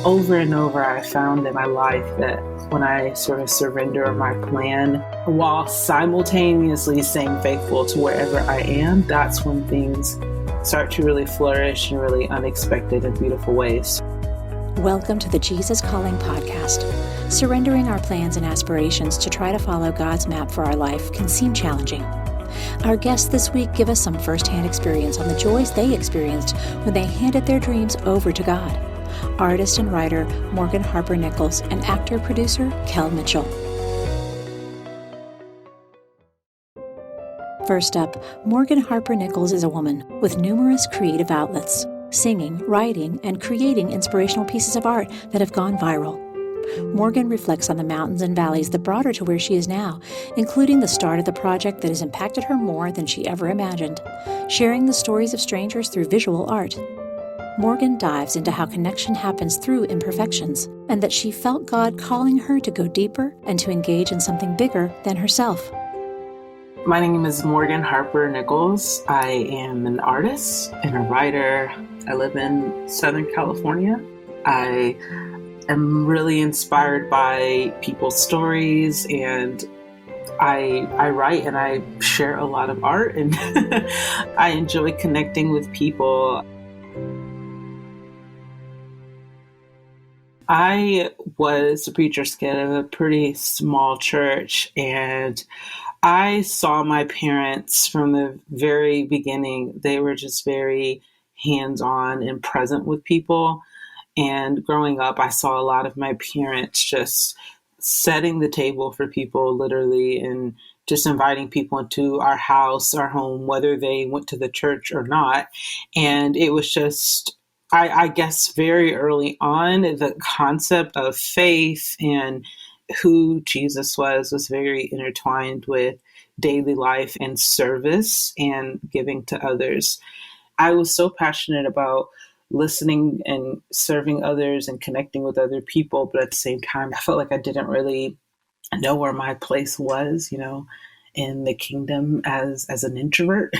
Over and over, I found in my life that when I sort of surrender my plan, while simultaneously staying faithful to wherever I am, that's when things start to really flourish in really unexpected and beautiful ways. Welcome to the Jesus Calling Podcast. Surrendering our plans and aspirations to try to follow God's map for our life can seem challenging. Our guests this week give us some firsthand experience on the joys they experienced when they handed their dreams over to God. Artist and writer Morgan Harper Nichols and actor-producer Kel Mitchell. First up, Morgan Harper Nichols is a woman with numerous creative outlets, singing, writing, and creating inspirational pieces of art that have gone viral. Morgan reflects on the mountains and valleys that brought her to where she is now, including the start of the project that has impacted her more than she ever imagined, sharing the stories of strangers through visual art. Morgan dives into how connection happens through imperfections, and that she felt God calling her to go deeper and to engage in something bigger than herself. My name is Morgan Harper Nichols. I am an artist and a writer. I live in Southern California. I am really inspired by people's stories, and I write and I share a lot of art, and I enjoy connecting with people. I was a preacher's kid in a pretty small church, and I saw my parents from the very beginning. They were just very hands-on and present with people. And growing up, I saw a lot of my parents just setting the table for people, literally, and just inviting people into our house, our home, whether they went to the church or not. And it was just, I guess, very early on, the concept of faith and who Jesus was very intertwined with daily life and service and giving to others. I was so passionate about listening and serving others and connecting with other people, but at the same time, I felt like I didn't really know where my place was, in the kingdom as an introvert.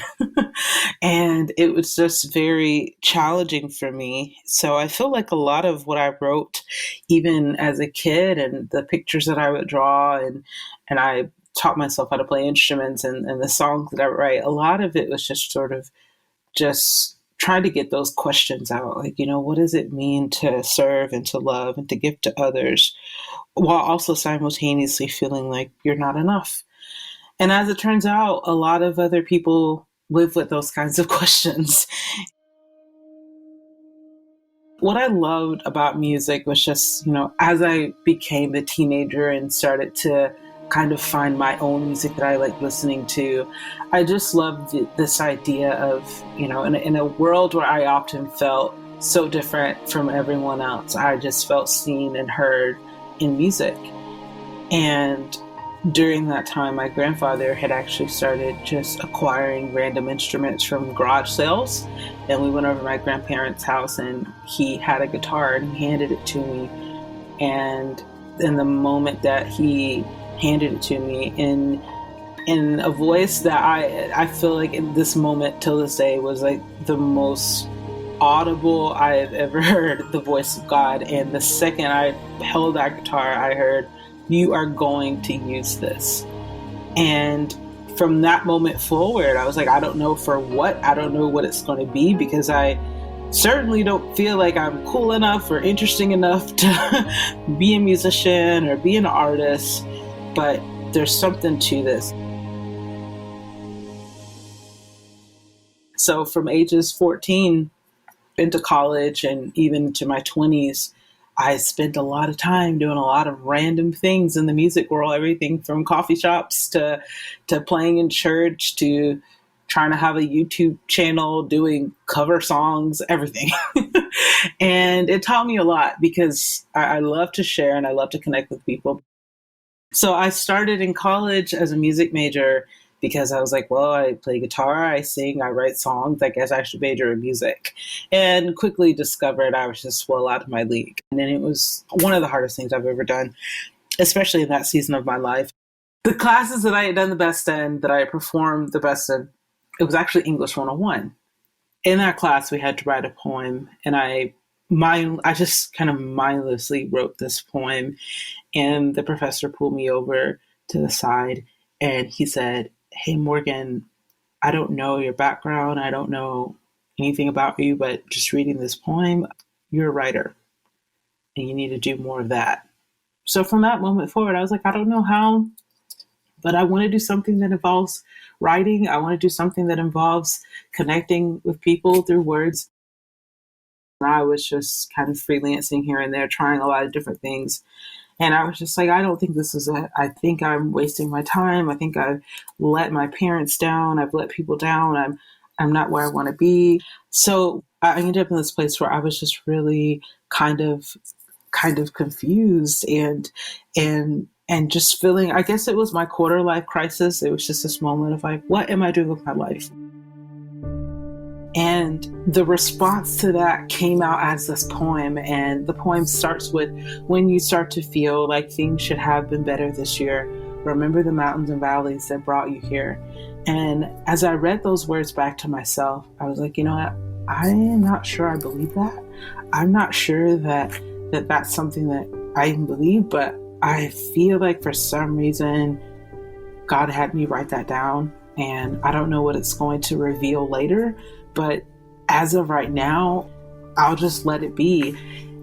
And it was just very challenging for me. So I feel like a lot of what I wrote, even as a kid, and the pictures that I would draw, and I taught myself how to play instruments, and the songs that I write, a lot of it was just sort of just trying to get those questions out. Like, what does it mean to serve and to love and to give to others, while also simultaneously feeling like you're not enough? And as it turns out, a lot of other people live with those kinds of questions. What I loved about music was just, as I became a teenager and started to kind of find my own music that I like listening to, I just loved this idea of, in a world where I often felt so different from everyone else, I just felt seen and heard in music. And during that time, my grandfather had actually started just acquiring random instruments from garage sales. And we went over to my grandparents' house, and he had a guitar, and he handed it to me. And in the moment that he handed it to me, in a voice that I feel like in this moment till this day was like the most audible I have ever heard the voice of God. And the second I held that guitar, I heard, "You are going to use this." And from that moment forward, I was like, I don't know for what. I don't know what it's going to be, because I certainly don't feel like I'm cool enough or interesting enough to be a musician or be an artist. But there's something to this. So from ages 14 into college and even into my 20s, I spent a lot of time doing a lot of random things in the music world, everything from coffee shops to playing in church to trying to have a YouTube channel, doing cover songs, everything. And it taught me a lot, because I love to share and I love to connect with people. So I started in college as a music major because I was like, well, I play guitar, I sing, I write songs, I guess I should major in music. And quickly discovered I was just well out of my league. And then it was one of the hardest things I've ever done, especially in that season of my life. The classes that I had done the best in, that I performed the best in, it was actually English 101. In that class, we had to write a poem, and I I just kind of mindlessly wrote this poem, and the professor pulled me over to the side and he said, "Hey, Morgan, I don't know your background. I don't know anything about you, but just reading this poem, you're a writer and you need to do more of that." So from that moment forward, I was like, I don't know how, but I want to do something that involves writing. I want to do something that involves connecting with people through words. And I was just kind of freelancing here and there, trying a lot of different things. And I was just like, I don't think this is it. I think I'm wasting my time. I think I've let my parents down. I've let people down. I'm not where I want to be. So I ended up in this place where I was just really kind of confused and just feeling, I guess it was my quarter life crisis. It was just this moment of like, what am I doing with my life? And the response to that came out as this poem. And the poem starts with, "When you start to feel like things should have been better this year, remember the mountains and valleys that brought you here." And as I read those words back to myself, I was like, you know what? I am not sure I believe that. I'm not sure that that's something that I even believe, but I feel like for some reason, God had me write that down. And I don't know what it's going to reveal later, but as of right now, I'll just let it be.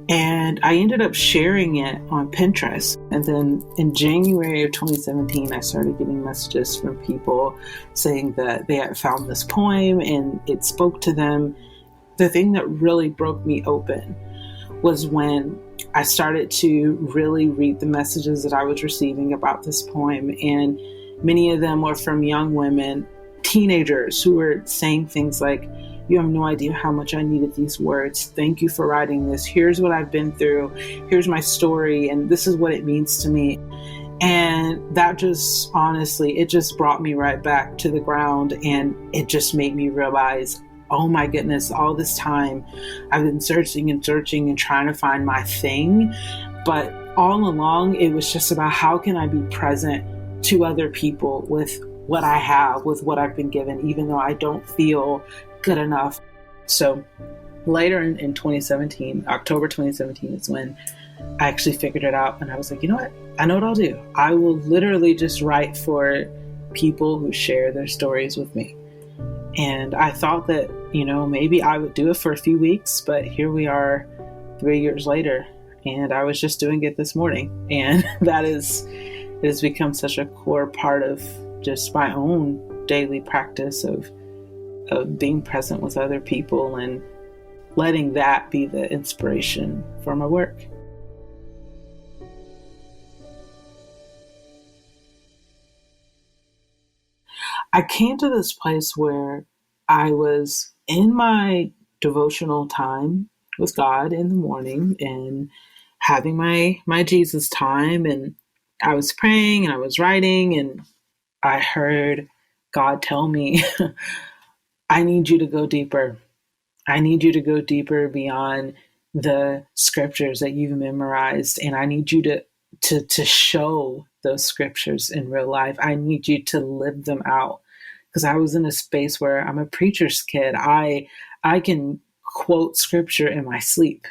And I ended up sharing it on Pinterest. And then in January of 2017, I started getting messages from people saying that they had found this poem and it spoke to them. The thing that really broke me open was when I started to really read the messages that I was receiving about this poem. And many of them were from young women, teenagers, who were saying things like, "You have no idea how much I needed these words. Thank you for writing this. Here's what I've been through. Here's my story. And this is what it means to me." And that just, honestly, it just brought me right back to the ground. And it just made me realize, oh my goodness, all this time I've been searching and searching and trying to find my thing. But all along, it was just about how can I be present to other people with what I have, with what I've been given, even though I don't feel good enough. So later in 2017, October 2017 is when I actually figured it out. And I was like, you know what? I know what I'll do. I will literally just write for people who share their stories with me. And I thought that, maybe I would do it for a few weeks, but here we are 3 years later, and I was just doing it this morning. And it has become such a core part of just my own daily practice of being present with other people and letting that be the inspiration for my work. I came to this place where I was in my devotional time with God in the morning and having my Jesus time, and I was praying and I was writing, and I heard God tell me, "I need you to go deeper. I need you to go deeper beyond the scriptures that you've memorized, and I need you to show those scriptures in real life. I need you to live them out." Because I was in a space where I'm a preacher's kid. I can quote scripture in my sleep.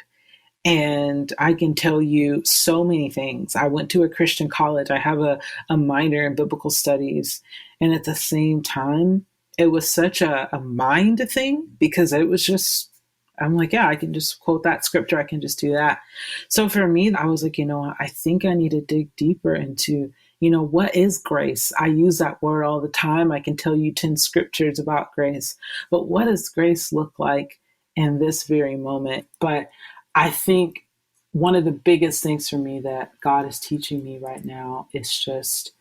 And I can tell you so many things. I went to a Christian college. I have a minor in biblical studies. And at the same time, it was such a mind thing, because it was just, I'm like, yeah, I can just quote that scripture. I can just do that. So for me, I was like, I think I need to dig deeper into, what is grace? I use that word all the time. I can tell you 10 scriptures about grace, but what does grace look like in this very moment? But I think one of the biggest things for me that God is teaching me right now is just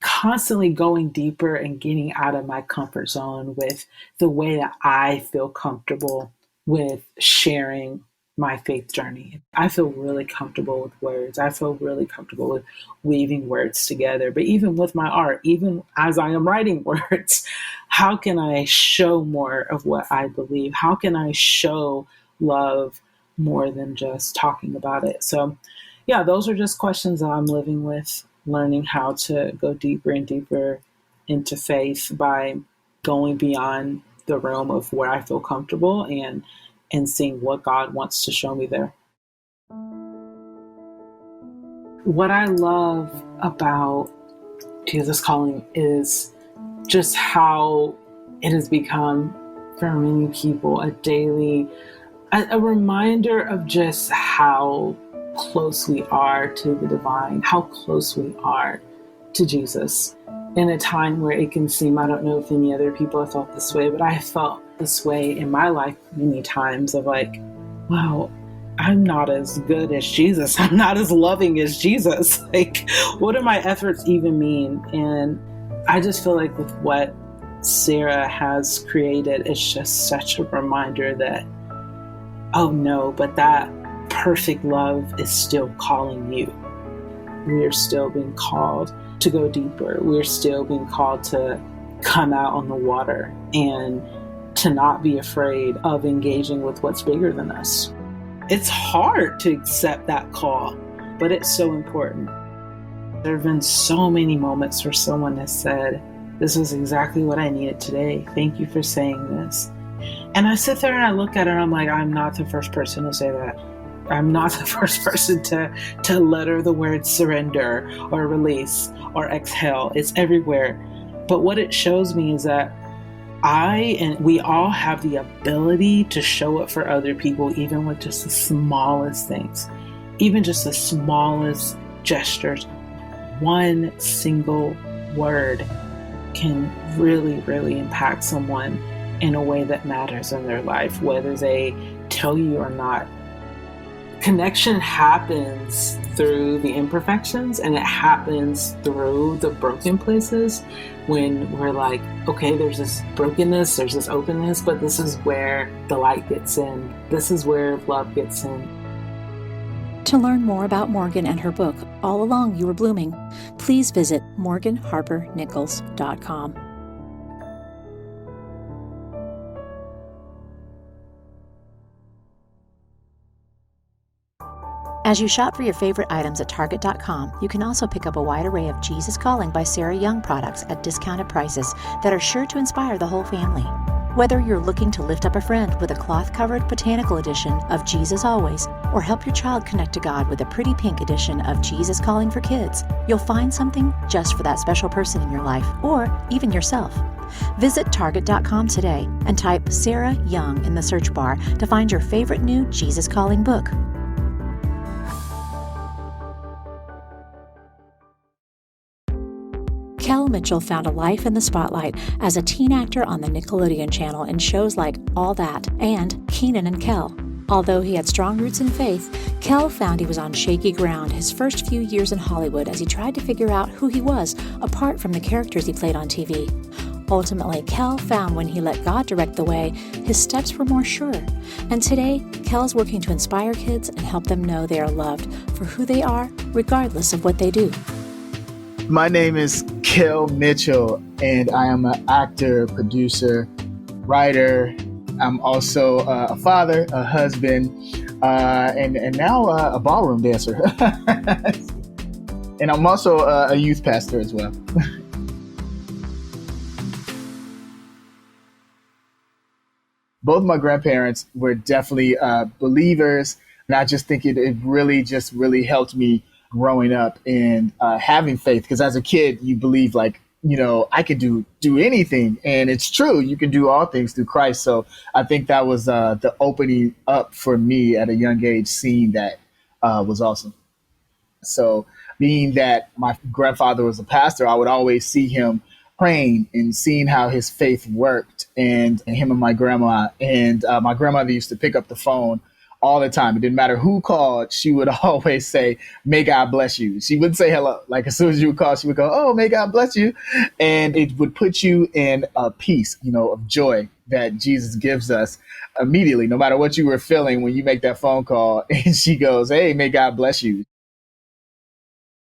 constantly going deeper and getting out of my comfort zone with the way that I feel comfortable with sharing my faith journey. I feel really comfortable with words. I feel really comfortable with weaving words together. But even with my art, even as I am writing words, how can I show more of what I believe? How can I show love more than just talking about it? So yeah, those are just questions that I'm living with, learning how to go deeper and deeper into faith by going beyond the realm of where I feel comfortable and and seeing what God wants to show me there. What I love about Jesus Calling is just how it has become for many people a reminder of just how close we are to the divine, how close we are to Jesus. In a time where it can seem, I don't know if any other people have felt this way, but I felt this way in my life many times of like, wow, I'm not as good as Jesus. I'm not as loving as Jesus. Like, what do my efforts even mean? And I just feel like with what Sarah has created, it's just such a reminder that, oh no, but that perfect love is still calling you. We are still being called to go deeper. We're still being called to come out on the water and to not be afraid of engaging with what's bigger than us. It's hard to accept that call, but it's so important. There have been so many moments where someone has said, this is exactly what I needed today. Thank you for saying this. And I sit there and I look at it and I'm like, I'm not the first person to say that. I'm not the first person to letter the word surrender or release or exhale. It's everywhere. But what it shows me is that we all have the ability to show up for other people, even with just the smallest things, even just the smallest gestures. One single word can really, really impact someone in a way that matters in their life, whether they tell you or not. Connection happens through the imperfections, and it happens through the broken places when we're like, okay, there's this brokenness, there's this openness, but this is where the light gets in. This is where love gets in. To learn more about Morgan and her book, All Along You Were Blooming, please visit morganharpernichols.com. As you shop for your favorite items at Target.com, you can also pick up a wide array of Jesus Calling by Sarah Young products at discounted prices that are sure to inspire the whole family. Whether you're looking to lift up a friend with a cloth-covered botanical edition of Jesus Always, or help your child connect to God with a pretty pink edition of Jesus Calling for Kids, you'll find something just for that special person in your life, or even yourself. Visit Target.com today and type Sarah Young in the search bar to find your favorite new Jesus Calling book. Kel Mitchell found a life in the spotlight as a teen actor on the Nickelodeon channel in shows like All That and Kenan and Kel. Although he had strong roots in faith, Kel found he was on shaky ground his first few years in Hollywood as he tried to figure out who he was apart from the characters he played on TV. Ultimately, Kel found when he let God direct the way, his steps were more sure. And today, Kel's working to inspire kids and help them know they are loved for who they are, regardless of what they do. My name is Kel Mitchell, and I am an actor, producer, writer. I'm also a father, a husband, and now a ballroom dancer. And I'm also a youth pastor as well. Both my grandparents were definitely believers, and I just think it really helped me growing up and having faith, because as a kid you believe like, I could do anything, and it's true, you can do all things through Christ. So I think that was the opening up for me at a young age. Seeing that was awesome. So being that my grandfather was a pastor, I would always see him praying and seeing how his faith worked, and him and my grandma, and my grandmother used to pick up the phone all the time. It didn't matter who called. She would always say, "May God bless you." She wouldn't say hello. Like as soon as you would call, she would go, "Oh, may God bless you." And it would put you in a peace, of joy that Jesus gives us immediately, no matter what you were feeling when you make that phone call. And she goes, "Hey, may God bless you."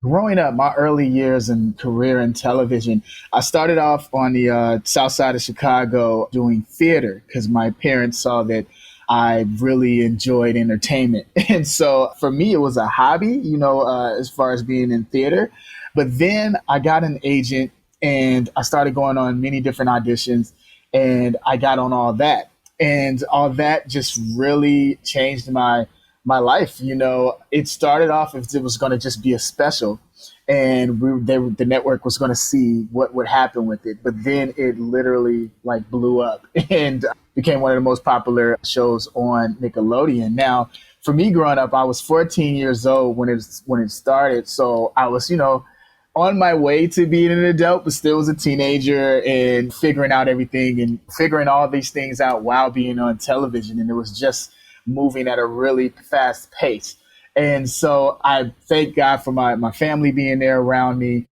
Growing up, my early years and career in television, I started off on the south side of Chicago doing theater because my parents saw that I really enjoyed entertainment. And so for me, it was a hobby, as far as being in theater. But then I got an agent and I started going on many different auditions, and I got on all that. And all that just really changed my life. It started off if it was going to just be a special, and the network was going to see what would happen with it. But then it literally like blew up and became one of the most popular shows on Nickelodeon. Now, for me growing up, I was 14 years old when it started, so I was on my way to being an adult, but still was a teenager and figuring out everything and figuring all these things out while being on television. And it was just moving at a really fast pace. And so I thank God for my family being there around me.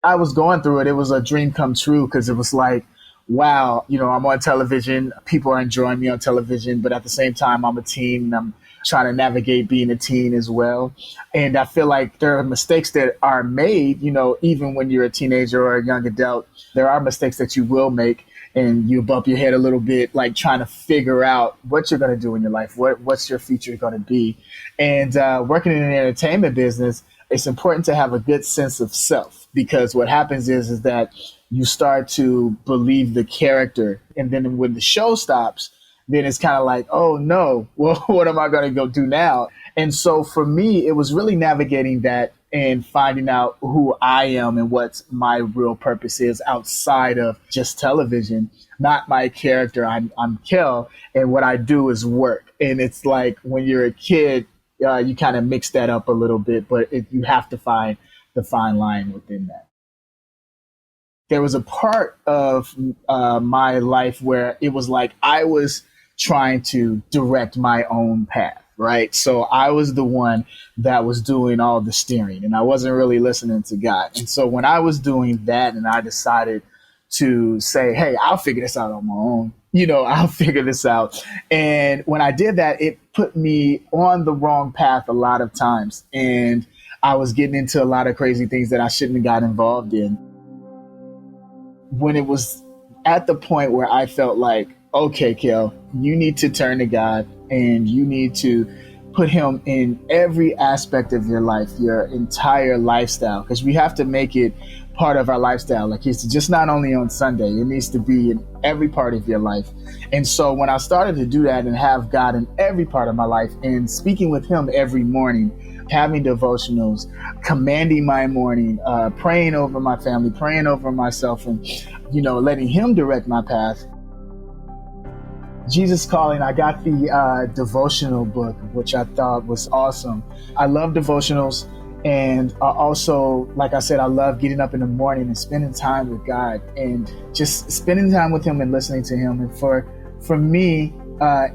I was going through it. It was a dream come true because it was like, wow, I'm on television. People are enjoying me on television, but at the same time, I'm a teen and I'm trying to navigate being a teen as well. And I feel like there are mistakes that are made, even when you're a teenager or a young adult. There are mistakes that you will make, and you bump your head a little bit, like trying to figure out what you're going to do in your life, what's your future going to be. And working in the entertainment business, it's important to have a good sense of self, because what happens is that you start to believe the character. And then when the show stops, then it's kind of like, oh no, well, what am I going to go do now? And so for me, it was really navigating that and finding out who I am and what my real purpose is outside of just television, not my character. I'm Kel, and what I do is work. And it's like when you're a kid, you kind of mix that up a little bit, but you have to find the fine line within that. There was a part of my life where it was like I was trying to direct my own path, right? So I was the one that was doing all the steering, and I wasn't really listening to God. And so when I was doing that and I decided to say, hey, I'll figure this out on my own, I'll figure this out. And when I did that, it put me on the wrong path a lot of times. And I was getting into a lot of crazy things that I shouldn't have got involved in. When it was at the point where I felt like, okay, Kel, you need to turn to God and you need to put him in every aspect of your life, your entire lifestyle, because we have to make it part of our lifestyle. Like, it's just not only on Sunday, it needs to be in every part of your life. And so when I started to do that and have God in every part of my life and speaking with him every morning, having devotionals, commanding my morning, praying over my family, praying over myself, and, letting him direct my path. Jesus Calling, I got the devotional book, which I thought was awesome. I love devotionals. And also, like I said, I love getting up in the morning and spending time with God and just spending time with him and listening to him. And for me,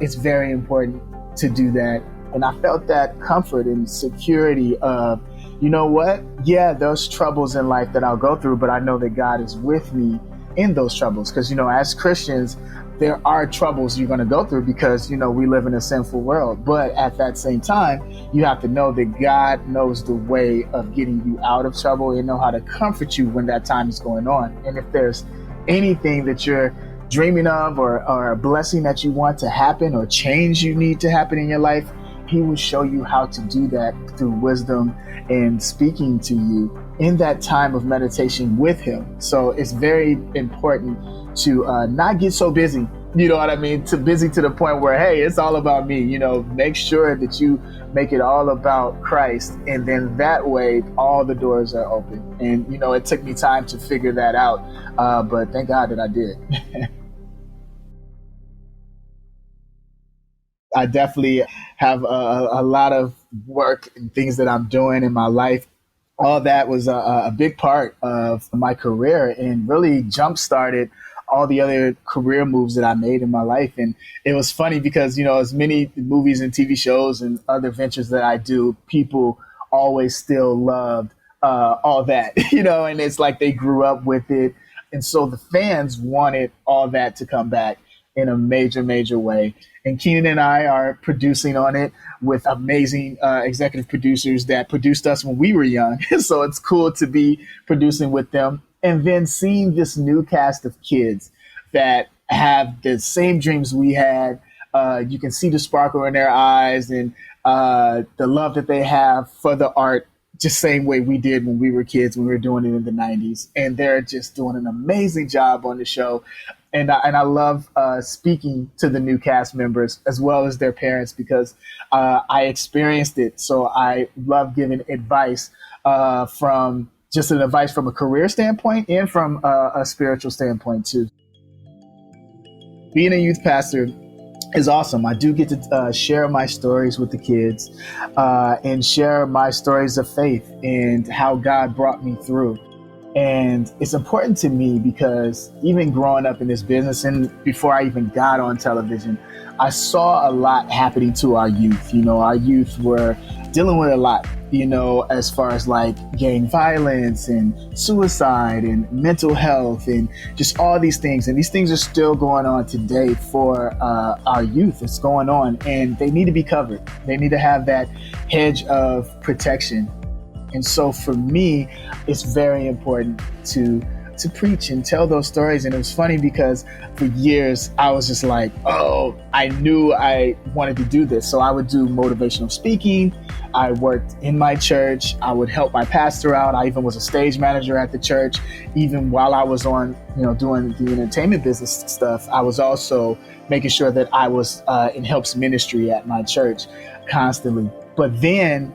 it's very important to do that. And I felt that comfort and security of, you know what? Yeah, there's troubles in life that I'll go through, but I know that God is with me in those troubles. Because, as Christians, there are troubles you're going to go through because, we live in a sinful world. But at that same time, you have to know that God knows the way of getting you out of trouble and know how to comfort you when that time is going on. And if there's anything that you're dreaming of or a blessing that you want to happen or change you need to happen in your life, he will show you how to do that through wisdom and speaking to you in that time of meditation with him. So it's very important to not get so busy, you know what I mean? Too busy to the point where, hey, it's all about me. Make sure that you make it all about Christ. And then that way, all the doors are open. And, it took me time to figure that out. But thank God that I did. I definitely have a lot of work and things that I'm doing in my life. All that was a big part of my career and really jump-started all the other career moves that I made in my life. And it was funny because, as many movies and TV shows and other ventures that I do, people always still loved all that, and it's like they grew up with it. And so the fans wanted all that to come back in a major, major way. And Kenan and I are producing on it with amazing executive producers that produced us when we were young. So it's cool to be producing with them. And then seeing this new cast of kids that have the same dreams we had. You can see the sparkle in their eyes and the love that they have for the art, just same way we did when we were kids, when we were doing it in the 90s. And they're just doing an amazing job on the show. And I love speaking to the new cast members as well as their parents because I experienced it. So I love giving advice from just an advice from a career standpoint and from a spiritual standpoint too. Being a youth pastor is awesome. I do get to share my stories with the kids and share my stories of faith and how God brought me through. And it's important to me because even growing up in this business and before I even got on television, I saw a lot happening to our youth. Our youth were dealing with a lot, as far as like gang violence and suicide and mental health and just all these things. And these things are still going on today for our youth. It's going on and they need to be covered. They need to have that hedge of protection. And so for me, it's very important to preach and tell those stories. And it was funny because for years I was just like, I knew I wanted to do this. So I would do motivational speaking. I worked in my church. I would help my pastor out. I even was a stage manager at the church. Even while I was on, doing the entertainment business stuff, I was also making sure that I was in helps ministry at my church constantly. But then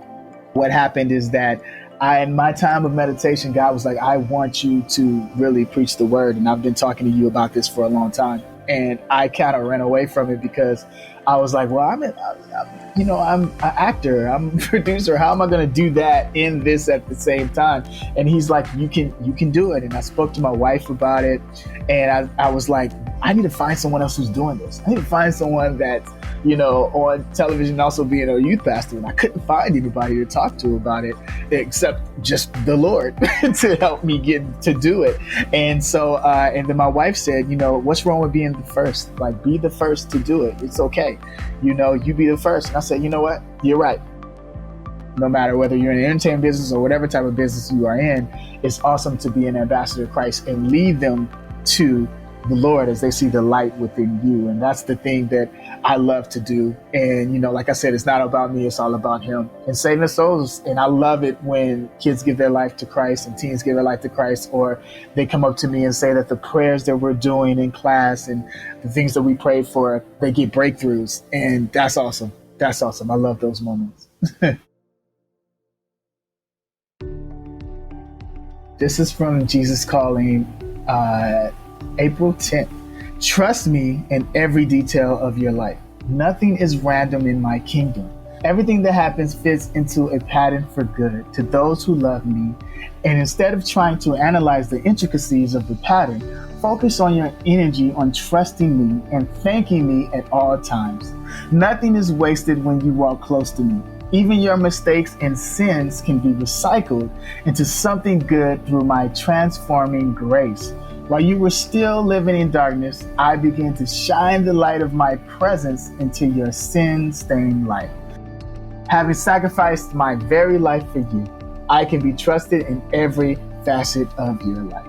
what happened is that in my time of meditation, God was like, I want you to really preach the word. And I've been talking to you about this for a long time. And I kind of ran away from it because I was like, well, I'm an actor, I'm a producer. How am I going to do that in this at the same time? And he's like, you can do it. And I spoke to my wife about it. And I was like, I need to find someone else who's doing this. I need to find someone that's, on television, also being a youth pastor. And I couldn't find anybody to talk to about it except just the Lord to help me get to do it. And so, and then my wife said, what's wrong with being the first? Like, be the first to do it. It's okay. You be the first. And I said, you know what? You're right. No matter whether you're in the entertainment business or whatever type of business you are in, it's awesome to be an ambassador of Christ and lead them to the Lord as they see the light within you. And that's the thing that I love to do. And, like I said, it's not about me. It's all about him and saving souls. And I love it when kids give their life to Christ and teens give their life to Christ, or they come up to me and say that the prayers that we're doing in class and the things that we pray for, they get breakthroughs. And that's awesome. That's awesome. I love those moments. This is from Jesus Calling, April 10th. Trust me in every detail of your life. Nothing is random in my kingdom. Everything that happens fits into a pattern for good to those who love me. And instead of trying to analyze the intricacies of the pattern, focus on your energy on trusting me and thanking me at all times. Nothing is wasted when you walk close to me. Even your mistakes and sins can be recycled into something good through my transforming grace. While you were still living in darkness, I began to shine the light of my presence into your sin-stained life. Having sacrificed my very life for you, I can be trusted in every facet of your life.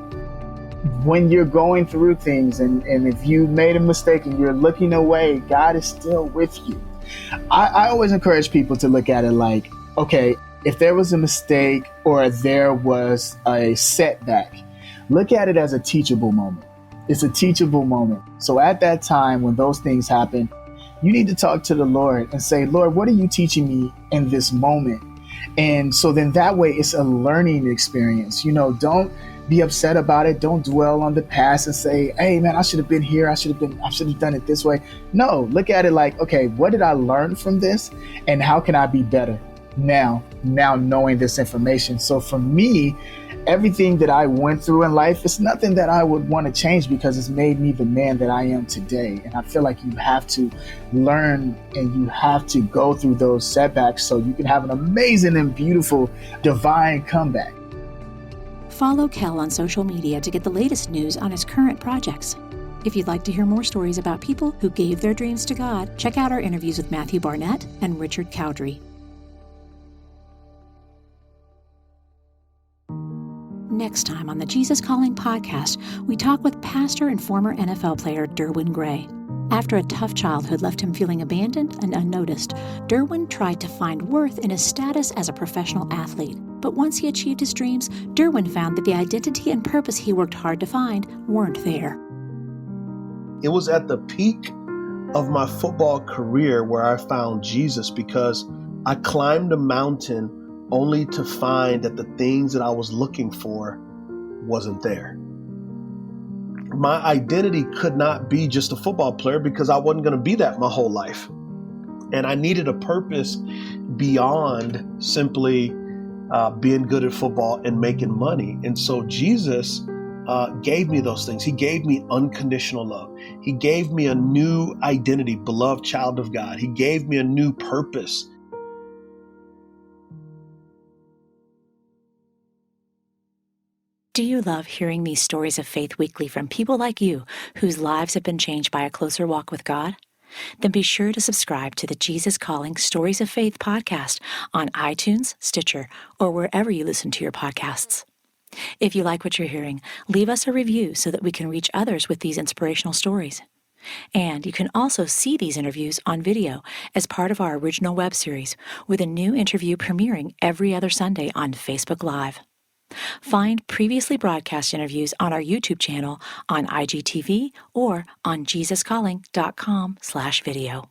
When you're going through things and if you made a mistake and you're looking away, God is still with you. I always encourage people to look at it like, okay, if there was a mistake or there was a setback, look at it as a teachable moment. It's a teachable moment. So at that time, when those things happen, you need to talk to the Lord and say, Lord, what are you teaching me in this moment? And so then that way it's a learning experience. Don't be upset about it. Don't dwell on the past and say, hey man, I should have been here. I should have done it this way. No, look at it like, okay, what did I learn from this? And how can I be better now knowing this information? So for me, everything that I went through in life, it's nothing that I would want to change because it's made me the man that I am today. And I feel like you have to learn and you have to go through those setbacks so you can have an amazing and beautiful divine comeback. Follow Kel on social media to get the latest news on his current projects. If you'd like to hear more stories about people who gave their dreams to God, check out our interviews with Matthew Barnett and Richard Cowdery. Next time on the Jesus Calling podcast, we talk with pastor and former NFL player Derwin Gray. After a tough childhood left him feeling abandoned and unnoticed, Derwin tried to find worth in his status as a professional athlete. But once he achieved his dreams, Derwin found that the identity and purpose he worked hard to find weren't there. It was at the peak of my football career where I found Jesus, because I climbed a mountain only to find that the things that I was looking for wasn't there. My identity could not be just a football player, because I wasn't going to be that my whole life. And I needed a purpose beyond simply being good at football and making money. And so Jesus gave me those things. He gave me unconditional love. He gave me a new identity, beloved child of God. He gave me a new purpose. Do you love hearing these stories of faith weekly from people like you whose lives have been changed by a closer walk with God? Then be sure to subscribe to the Jesus Calling Stories of Faith podcast on iTunes, Stitcher, or wherever you listen to your podcasts. If you like what you're hearing, leave us a review so that we can reach others with these inspirational stories. And you can also see these interviews on video as part of our original web series, with a new interview premiering every other Sunday on Facebook Live. Find previously broadcast interviews on our YouTube channel, on IGTV, or on JesusCalling.com/video.